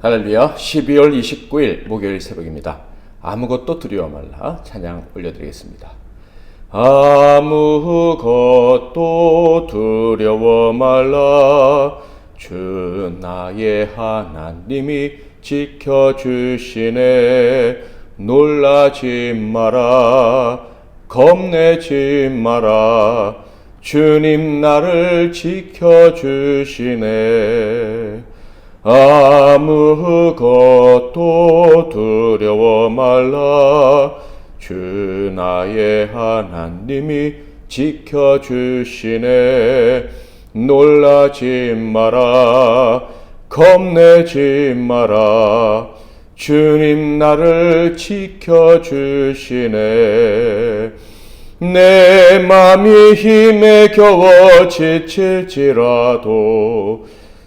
할렐루야. 12월 29일 목요일 새벽입니다. 아무것도 두려워 말라 찬양 올려드리겠습니다. 아무것도 두려워 말라 주 나의 하나님이 지켜주시네. 놀라지 마라 겁내지 마라 주님 나를 지켜주시네. 아무것도 두려워 말라 주 나의 하나님이 지켜주시네. 놀라지 마라 겁내지 마라 주님 나를 지켜주시네. 내 맘이 힘에 겨워 지칠지라도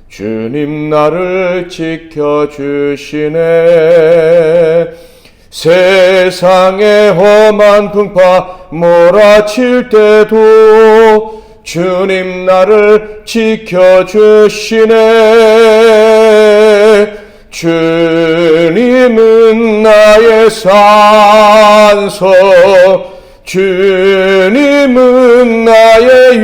주님 나를 지켜주시네. 세상의 험한 풍파 몰아칠 때도 주님 나를 지켜주시네. 주님은 나의 산소 주님은 나의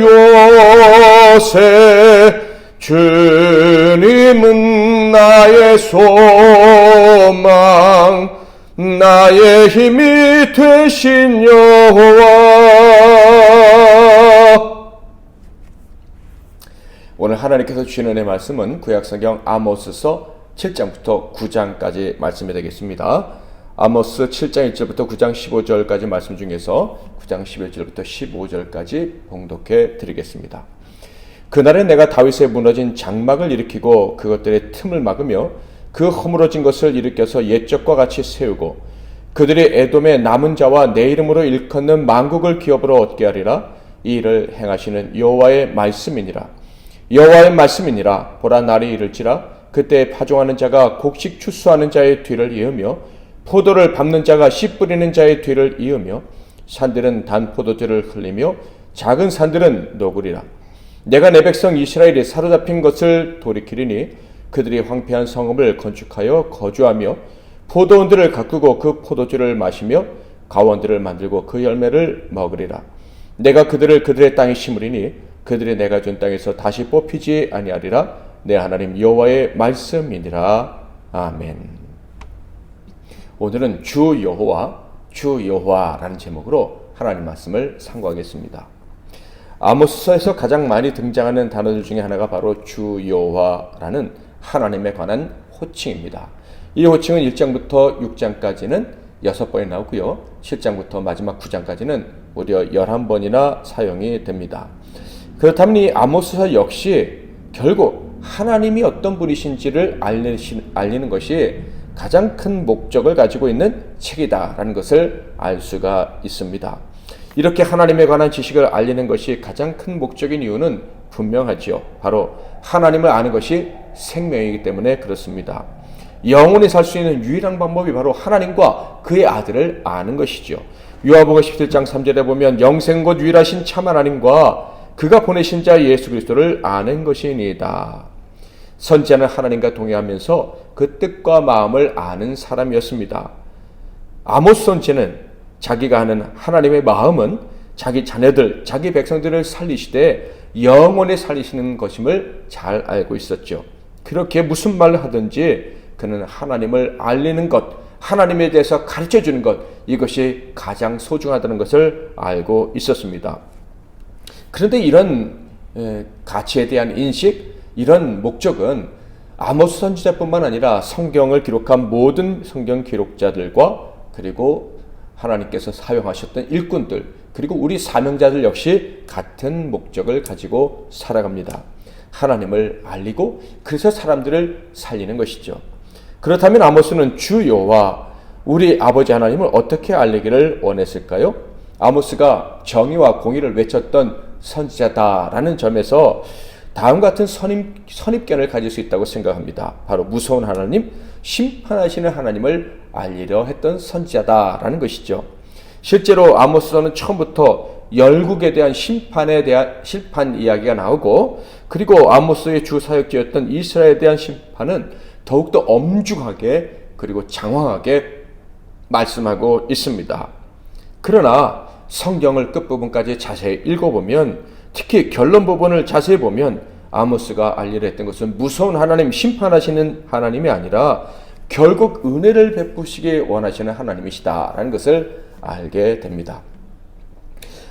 요새 주님은 나의 소망 나의 힘이 되신 여호와. 오늘 하나님께서 주시는 은혜의 말씀은 구약성경 아모스서 7장부터 9장까지 말씀이 되겠습니다. 아모스 7장 1절부터 9장 15절까지 말씀 중에서 9장 11절부터 15절까지 봉독해 드리겠습니다. 그날에 내가 다윗의 무너진 장막을 일으키고 그것들의 틈을 막으며 그 허물어진 것을 일으켜서 옛적과 같이 세우고 그들이 에돔의 남은 자와 내 이름으로 일컫는 만국을 기업으로 얻게 하리라. 이 일을 행하시는 여호와의 말씀이니라. 여호와의 말씀이니라. 보라 날이 이를지라 그때 파종하는 자가 곡식 추수하는 자의 뒤를 이으며 포도를 밟는 자가 씨 뿌리는 자의 뒤를 이으며 산들은 단 포도주를 흘리며 작은 산들은 녹으리라. 내가 내 백성 이스라엘이 사로잡힌 것을 돌이키리니 그들이 황폐한 성읍을 건축하여 거주하며 포도원들을 가꾸고 그 포도주를 마시며 가원들을 만들고 그 열매를 먹으리라. 내가 그들을 그들의 땅에 심으리니 그들이 내가 준 땅에서 다시 뽑히지 아니하리라. 내 하나님 여호와의 말씀이니라. 아멘. 오늘은 주 여호와라는 제목으로 하나님 말씀을 상고하겠습니다. 아모스서에서 가장 많이 등장하는 단어들 중에 하나가 바로 주 여호와라는 하나님에 관한 호칭입니다. 이 호칭은 1장부터 6장까지는 6번이 나오고요. 7장부터 마지막 9장까지는 무려 11번이나 사용이 됩니다. 그렇다면 이 아모스서 역시 결국 하나님이 어떤 분이신지를 알리는 것이 가장 큰 목적을 가지고 있는 책이다라는 것을 알 수가 있습니다. 이렇게 하나님에 관한 지식을 알리는 것이 가장 큰 목적인 이유는 분명하지요. 바로 하나님을 아는 것이 생명이기 때문에 그렇습니다. 영원히 살 수 있는 유일한 방법이 바로 하나님과 그의 아들을 아는 것이죠. 요한복음 17장 3절에 보면 영생 곧 유일하신 참 하나님과 그가 보내신 자 예수 그리스도를 아는 것이니이다. 선지자는 하나님과 동행하면서 그 뜻과 마음을 아는 사람이었습니다. 아모스 선지자는 자기가 하는 하나님의 마음은 자기 자녀들, 자기 백성들을 살리시되 영원히 살리시는 것임을 잘 알고 있었죠. 그렇게 무슨 말을 하든지 그는 하나님을 알리는 것, 하나님에 대해서 가르쳐주는 것, 이것이 가장 소중하다는 것을 알고 있었습니다. 그런데 이런 가치에 대한 인식, 이런 목적은 아모스 선지자뿐만 아니라 성경을 기록한 모든 성경 기록자들과 그리고 하나님께서 사용하셨던 일꾼들 그리고 우리 사명자들 역시 같은 목적을 가지고 살아갑니다. 하나님을 알리고 그래서 사람들을 살리는 것이죠. 그렇다면 아모스는 주 여호와 우리 아버지 하나님을 어떻게 알리기를 원했을까요? 아모스가 정의와 공의를 외쳤던 선지자다라는 점에서 다음 같은 선입견을 가질 수 있다고 생각합니다. 바로 무서운 하나님, 심판하시는 하나님을 알리려 했던 선지자다라는 것이죠. 실제로 아모스서는 처음부터 열국에 대한 심판 이야기가 나오고 그리고 아모스의 주 사역지였던 이스라엘에 대한 심판은 더욱더 엄중하게 그리고 장황하게 말씀하고 있습니다. 그러나 성경을 끝부분까지 자세히 읽어보면, 특히 결론 부분을 자세히 보면 아모스가 알리려 했던 것은 무서운 하나님, 심판하시는 하나님이 아니라 결국 은혜를 베푸시기 원하시는 하나님이시다라는 것을 알게 됩니다.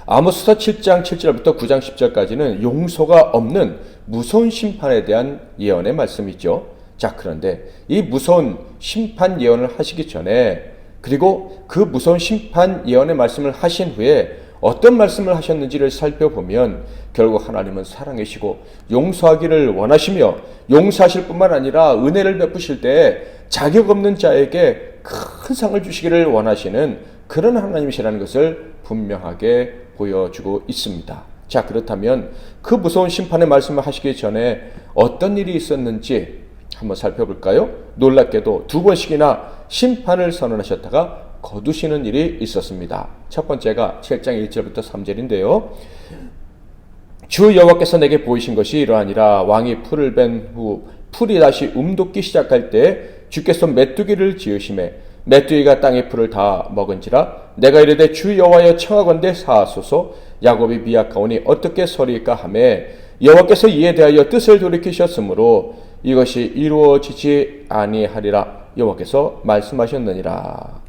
아모스서 7장 7절부터 9장 10절까지는 용서가 없는 무서운 심판에 대한 예언의 말씀이죠. 자, 그런데 이 무서운 심판 예언을 하시기 전에, 그리고 그 무서운 심판 예언의 말씀을 하신 후에 어떤 말씀을 하셨는지를 살펴보면 결국 하나님은 사랑이시고 용서하기를 원하시며, 용서하실 뿐만 아니라 은혜를 베푸실 때 자격 없는 자에게 큰 상을 주시기를 원하시는 그런 하나님이시라는 것을 분명하게 보여주고 있습니다. 자, 그렇다면 그 무서운 심판의 말씀을 하시기 전에 어떤 일이 있었는지 한번 살펴볼까요? 놀랍게도 2번씩이나 심판을 선언하셨다가 거두시는 일이 있었습니다. 첫 번째가 7장 1절부터 3절인데요. 주 여호와께서 내게 보이신 것이 이러하니라. 왕이 풀을 벤 후 풀이 다시 움돋기 시작할 때 주께서 메뚜기를 지으심에 메뚜기가 땅의 풀을 다 먹은지라. 내가 이르되 주 여호와여 청하건대 사하소서. 야곱이 미약하오니 어떻게 서리까 하매 여호와께서 이에 대하여 뜻을 돌이키셨으므로 이것이 이루어지지 아니하리라. 여호와께서 말씀하셨느니라.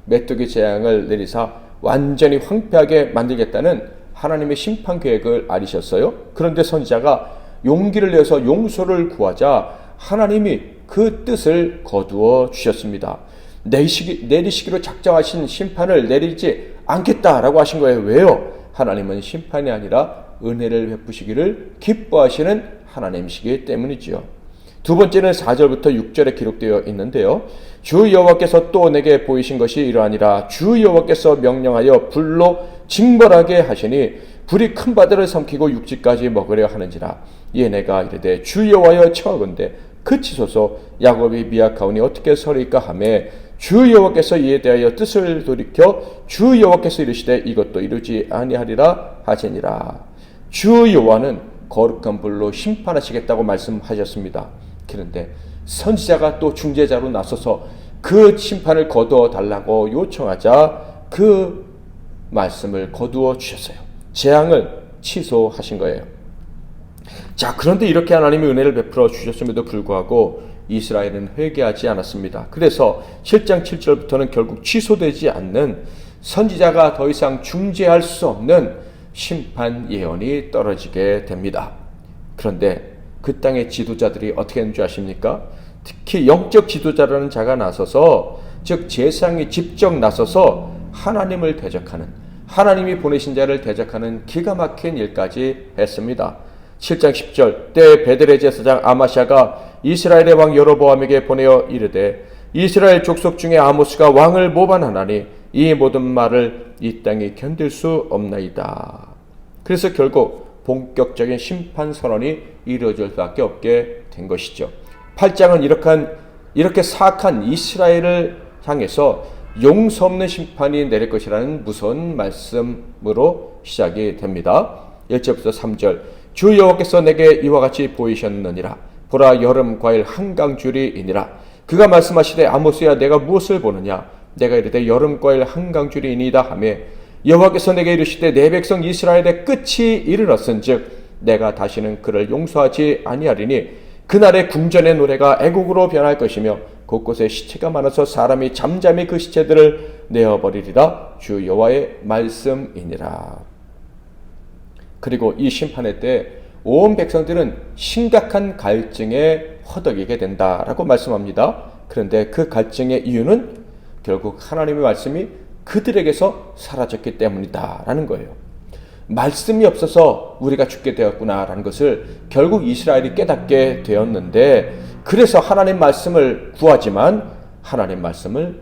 메뚜기 재앙을 내리사 완전히 황폐하게 만들겠다는 하나님의 심판 계획을 알리셨어요. 그런데 선지자가 용기를 내서 용서를 구하자 하나님이 그 뜻을 거두어 주셨습니다. 내리시기로 작정하신 심판을 내리지 않겠다라고 하신 거예요. 왜요? 하나님은 심판이 아니라 은혜를 베푸시기를 기뻐하시는 하나님이시기 때문이지요. 두 번째는 4절부터 6절에 기록되어 있는데요. 주 여호와께서 또 내게 보이신 것이 이러하니라. 주 여호와께서 명령하여 불로 징벌하게 하시니 불이 큰 바다를 삼키고 육지까지 먹으려 하는지라. 이에 내가 이르되 주 여호와여 청하건대 그치소서. 야곱이 미약하오니 어떻게 서리까 하매 주 여호와께서 이에 대하여 뜻을 돌이켜 주 여호와께서 이르시되 이것도 이루지 아니하리라 하시니라. 주 여호와는 거룩한 불로 심판하시겠다고 말씀하셨습니다. 그런데 선지자가 또 중재자로 나서서 그 심판을 거두어 달라고 요청하자 그 말씀을 거두어 주셨어요. 재앙을 취소하신 거예요. 자, 그런데 이렇게 하나님이 은혜를 베풀어 주셨음에도 불구하고 이스라엘은 회개하지 않았습니다. 그래서 7장 7절부터는 결국 취소되지 않는, 선지자가 더 이상 중재할 수 없는 심판 예언이 떨어지게 됩니다. 그런데 그 땅의 지도자들이 어떻게 했는 줄 아십니까? 특히 영적 지도자라는 자가 나서서, 즉 제사장이 직접 나서서 하나님을 대적하는, 하나님이 보내신 자를 대적하는 기가 막힌 일까지 했습니다. 7장 10절 때 베델의 제사장 아마샤가 이스라엘의 왕 여로보암에게 보내어 이르되 이스라엘 족속 중에 아모스가 왕을 모반하나니 이 모든 말을 이 땅이 견딜 수 없나이다. 그래서 결국 본격적인 심판 선언이 이루어질 수밖에 없게 된 것이죠. 8장은 이렇게 사악한 이스라엘을 향해서 용서 없는 심판이 내릴 것이라는 무서운 말씀으로 시작이 됩니다. 1절부터 3절 주 여호와께서 내게 이와 같이 보이셨느니라. 보라, 여름 과일 한강줄이니라. 그가 말씀하시되 아모스야 내가 무엇을 보느냐. 내가 이르되 여름 과일 한강줄이니이다 하며 여호와께서 내게 이르시되 내 백성 이스라엘의 끝이 이르렀은즉 내가 다시는 그를 용서하지 아니하리니 그날의 궁전의 노래가 애곡으로 변할 것이며 곳곳에 시체가 많아서 사람이 잠잠히 그 시체들을 내어버리리라. 주 여호와의 말씀이니라. 그리고 이 심판의 때 온 백성들은 심각한 갈증에 허덕이게 된다라고 말씀합니다. 그런데 그 갈증의 이유는 결국 하나님의 말씀이 그들에게서 사라졌기 때문이다라는 거예요. 말씀이 없어서 우리가 죽게 되었구나라는 것을 결국 이스라엘이 깨닫게 되었는데, 그래서 하나님 말씀을 구하지만 하나님 말씀을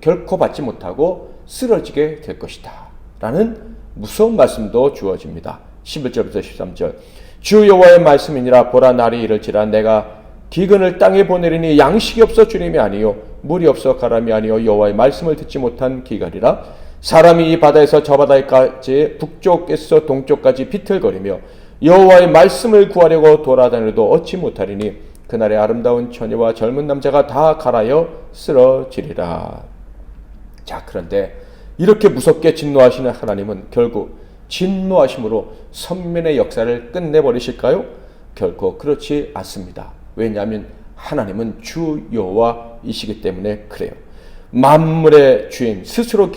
결코 받지 못하고 쓰러지게 될 것이다 라는 무서운 말씀도 주어집니다. 11절부터 13절 주 여호와의 말씀이니라. 보라, 날이 이를지라. 내가 기근을 땅에 보내리니 양식이 없어 주님이 아니요 물이 없어 가람이 아니요 여호와의 말씀을 듣지 못한 기갈이라. 사람이 이 바다에서 저 바다까지 북쪽에서 동쪽까지 비틀거리며 여호와의 말씀을 구하려고 돌아다녀도 얻지 못하리니 그날의 아름다운 처녀와 젊은 남자가 다 갈아여 쓰러지리라. 자, 그런데 이렇게 무섭게 진노하시는 하나님은 결국 진노하심으로 선민의 역사를 끝내버리실까요? 결코 그렇지 않습니다. 왜냐하면 하나님은 주 여호와이시기 때문에 그래요. 만물의 주인 스스로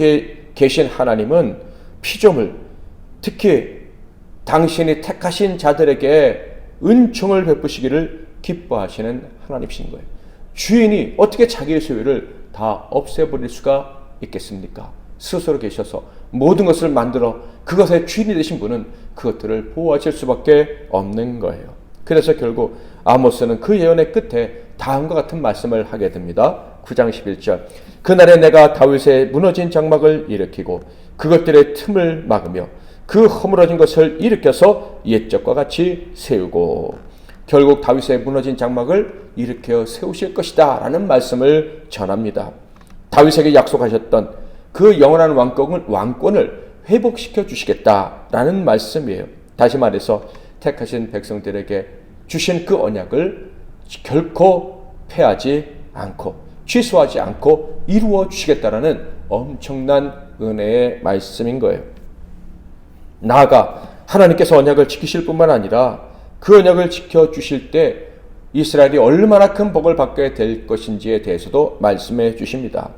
계신 하나님은 피조물, 특히 당신이 택하신 자들에게 은총을 베푸시기를 기뻐하시는 하나님이신 거예요. 주인이 어떻게 자기의 소유를 다 없애버릴 수가 있겠습니까? 스스로 계셔서 모든 것을 만들어 그것의 주인이 되신 분은 그것들을 보호하실 수밖에 없는 거예요. 그래서 결국 아모스는 그 예언의 끝에 다음과 같은 말씀을 하게 됩니다. 9장 11절 그날에 내가 다윗의 무너진 장막을 일으키고 그것들의 틈을 막으며 그 허물어진 것을 일으켜서 옛적과 같이 세우고, 결국 다윗의 무너진 장막을 일으켜 세우실 것이다 라는 말씀을 전합니다. 다윗에게 약속하셨던 그 영원한 왕권을 회복시켜 주시겠다라는 말씀이에요. 다시 말해서 택하신 백성들에게 주신 그 언약을 결코 패하지 않고 취소하지 않고 이루어 주시겠다라는 엄청난 은혜의 말씀인 거예요. 나아가 하나님께서 언약을 지키실 뿐만 아니라 그 언약을 지켜주실 때 이스라엘이 얼마나 큰 복을 받게 될 것인지에 대해서도 말씀해 주십니다.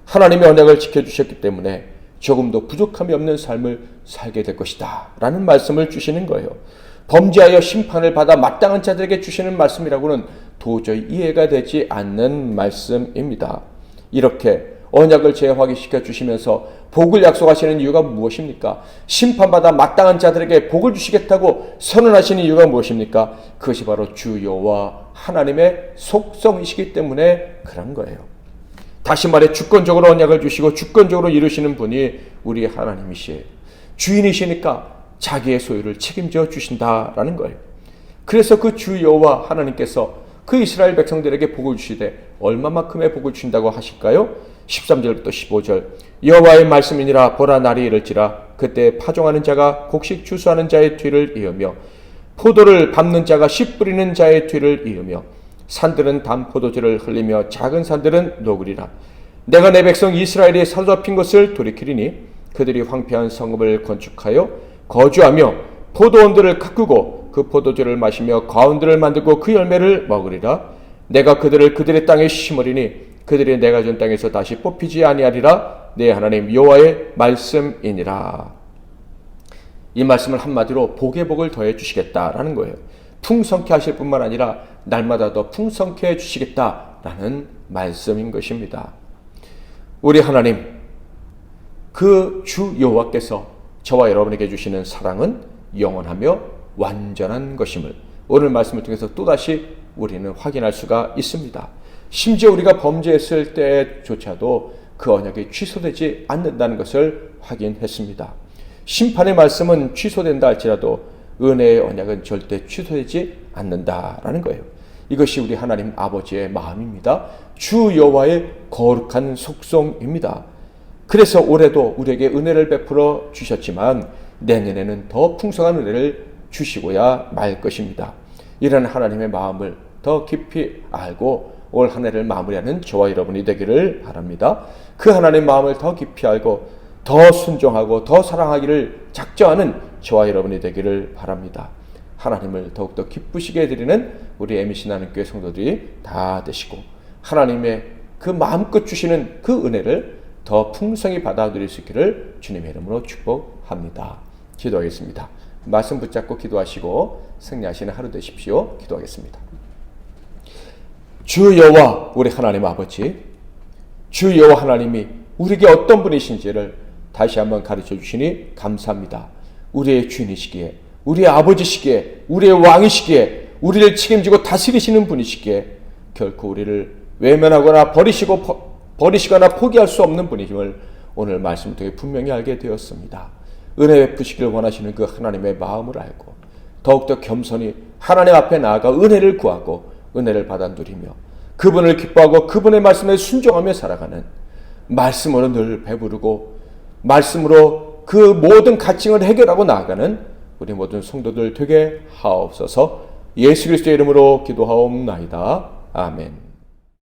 하나님의 언약을 지켜주셨기 때문에 조금도 부족함이 없는 삶을 살게 될 것이다 라는 말씀을 주시는 거예요. 범죄하여 심판을 받아 마땅한 자들에게 주시는 말씀이라고는 도저히 이해가 되지 않는 말씀입니다. 이렇게 언약을 재확인시켜 주시면서 복을 약속하시는 이유가 무엇입니까? 심판받아 마땅한 자들에게 복을 주시겠다고 선언하시는 이유가 무엇입니까? 그것이 바로 주 여호와 하나님의 속성이시기 때문에 그런 거예요. 다시 말해 주권적으로 언약을 주시고 주권적으로 이루시는 분이 우리 하나님이시에요. 주인이시니까 자기의 소유를 책임져 주신다라는 거예요. 그래서 그 주 여호와 하나님께서 그 이스라엘 백성들에게 복을 주시되 얼마만큼의 복을 주신다고 하실까요? 13절부터 15절 여호와의 말씀이니라 보라 날이 이를지라 그때 파종하는 자가 곡식 추수하는 자의 뒤를 이으며 포도를 밟는 자가 씨 뿌리는 자의 뒤를 이으며 산들은 단 포도주를 흘리며 작은 산들은 녹으리라. 내가 내 백성 이스라엘이 사로잡힌 것을 돌이키리니 그들이 황폐한 성읍을 건축하여 거주하며 포도원들을 가꾸고 그 포도주를 마시며 과원들을 만들고 그 열매를 먹으리라. 내가 그들을 그들의 땅에 심으리니 그들이 내가 준 땅에서 다시 뽑히지 아니하리라. 내 하나님 여호와의 말씀이니라. 이 말씀을 한마디로 복의 복을 더해 주시겠다라는 거예요. 풍성케 하실 뿐만 아니라 날마다 더 풍성케 해 주시겠다라는 말씀인 것입니다. 우리 하나님 그 주 여호와께서 저와 여러분에게 주시는 사랑은 영원하며 완전한 것임을 오늘 말씀을 통해서 또다시 우리는 확인할 수가 있습니다. 심지어 우리가 범죄했을 때조차도 그 언약이 취소되지 않는다는 것을 확인했습니다. 심판의 말씀은 취소된다 할지라도 은혜의 언약은 절대 취소되지 않는다라는 거예요. 이것이 우리 하나님 아버지의 마음입니다. 주 여호와의 거룩한 속성입니다. 그래서 올해도 우리에게 은혜를 베풀어 주셨지만 내년에는 더 풍성한 은혜를 주시고야 말 것입니다. 이런 하나님의 마음을 더 깊이 알고 올 한 해를 마무리하는 저와 여러분이 되기를 바랍니다. 그 하나님의 마음을 더 깊이 알고 더 순종하고 더 사랑하기를 작정하는 저와 여러분이 되기를 바랍니다. 하나님을 더욱더 기쁘시게 해드리는 우리 MBC 나눔교회 성도들이 다 되시고 하나님의 그 마음껏 주시는 그 은혜를 더 풍성히 받아 누릴 수 있기를 주님의 이름으로 축복합니다. 기도하겠습니다. 말씀 붙잡고 기도하시고 승리하시는 하루 되십시오. 기도하겠습니다. 주 여호와 우리 하나님 아버지, 주 여호와 하나님이 우리에게 어떤 분이신지를 다시 한번 가르쳐 주시니 감사합니다. 우리의 주인이시기에, 우리의 아버지시기에, 우리의 왕이시기에, 우리를 책임지고 다스리시는 분이시기에 결코 우리를 외면하거나 버리시거나 포기할 수 없는 분이심을 오늘 말씀을 통해 분명히 알게 되었습니다. 은혜 베푸시기를 원하시는 그 하나님의 마음을 알고 더욱더 겸손히 하나님 앞에 나아가 은혜를 구하고 은혜를 받아 누리며 그분을 기뻐하고 그분의 말씀에 순종하며 살아가는, 말씀으로 늘 배부르고 말씀으로 그 모든 가칭을 해결하고 나아가는 우리 모든 성도들 되게 하옵소서. 예수 그리스도의 이름으로 기도하옵나이다. 아멘.